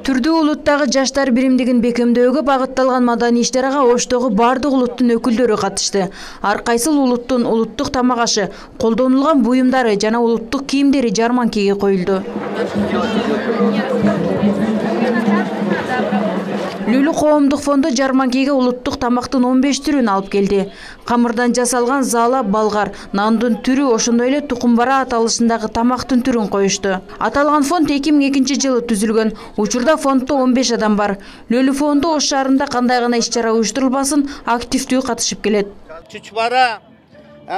Түрдүү улуттагы жаштар биримдигин бекемдөөгө багытталган маданий иш-чарага Оштогу бардык улуттун өкүлдөрү катышты. Ар кайсыл улуттун улуттук тамак ашы, колдонулган буюмдары жана улуттук кийимдери жарманкеге коюлду. Лүлү коомдук фонду жарманкеге улуттук тамактын 15 түрүн алып келди. Камырдан жасалган зала, балгар, нандын түрү, ошондой эле тукумбара аталышындагы тамактын түрүн коюшту. Аталган фонд 2002 жылы түзүлгөн. Учурда фонддо 15 адам бар. Лүлү фонду Ош шаарында кандай гана иш-чара уюштурулбасын активдүү катышып келет. Чучвара,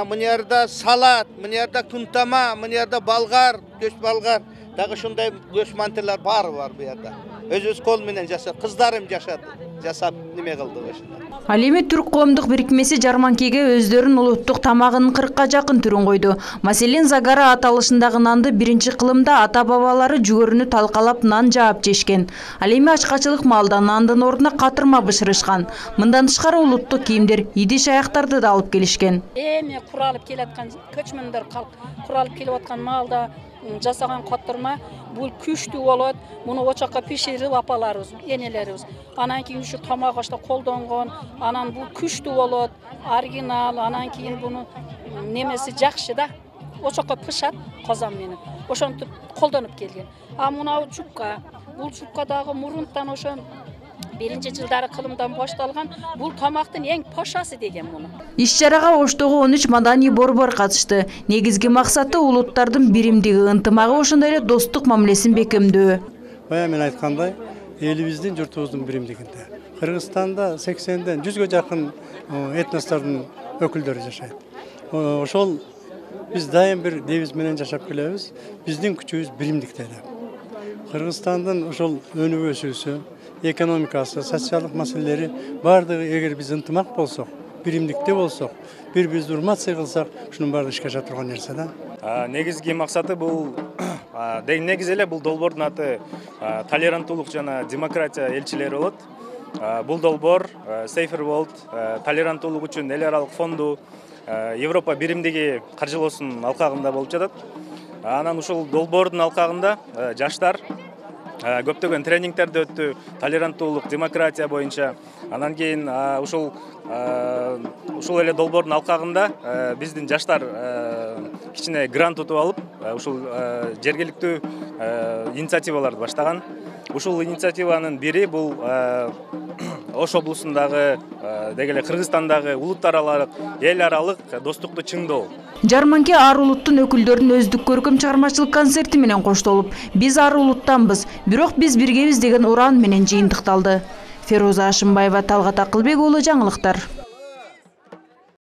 мынерда салат, мынерда күнтама, мынерда балгар, көч балгар, дагы ушундай көч мантылар бар бу жерде. Өз кол менен жашап, кыздарым жасап неме кылды ошондо. Ал эми түрк коомдук бирикмеси жарманкеге өздөрүнүн улуттук тамагынын 40 жакын түрүн койду. Маселен, Загара аталышындагы нанды биринчи кылымда ата-бабалары жүгөрүнү талкалап нан жаап жешкен. Ал эми ачкачылык маалда нандын ордуна катырма бышырышкан. Мындан тышкары улуттук кийимдер, идиш аяктарды да алып келишкен. Эми куралып келаткан көчмөндөр калк куралып келип аткан маалда жасаган каттырма бул күчтүү болот. Муну очакка пиширип апаларыбыз, энелерибиз. Анан кийин ушу тамак ашта колдонгон, анан бул күчтүү болот, оригинал, анан кийин буну немеси жакшы да. Очакка пышат казан менен. Ошонтип колдонуп келген. А мунау чупка, бул чупка дагы мурунтан ошо биринчи жылдары кылымдан башталган, бул тамактын эң пашасы деген муну. Иш-чарага Оштогу 13 маданий борбор катышты. Негизги максаты улуттардын биримдиги, ынтымагы, ошондой эле достук мамилесин бекемдөө. Бая мен айткандай, элибиздин, журтубуздун биримдигинде. Кыргызстанда 80ден 100гө жакын этностордун өкүлдөрү жашайт. Ошол биз дайым бир девиз менен жашап келебиз. Биздин күчүбүз биримдикте деп. Кыргызстандын ошол өнүгүү өсүүсү, экономикасы, социалдык маселелери бардыгы эгер биз ынтымак болсок, биримдикте болсок, бири-бирибизди урмат-сый кылсак, ушунун баары ишке аша турган нерсе да. Негизги максаты бул негизи эле бул долбоордун аты толеранттуулук жана демократия элчилери болот. Бул долбоор Safer World толеранттуулук үчүн эл аралык фонду Европа биримдиги каржылоосунун алкагында болуп жатат. Анан ушул долбоордун алкагында жаштар көптөгөн тренингтерди өттү, толеранттуулук, демократия боюнча. Анан кийин ушул эле долбоордун алкагында биздин жаштар кичине грант утуп алып, ушул жергиликтүү инициативаларды баштаган. Ушул инициативанын бири бул Ош облусундагы, деги эле Кыргызстандагы улуттар аралык, эл аралык достукту чыңдоо. Жарманке ар улуттун өкүлдөрүнүн өздүк көркөм чыгармачылык концерти менен коштолуп, биз ар улуттанбыз, бирок биз биргебиз деген уран менен жыйынтыкталды. Феруза Ашымбаева, Талгат Акылбек уулу, жаңылыктар.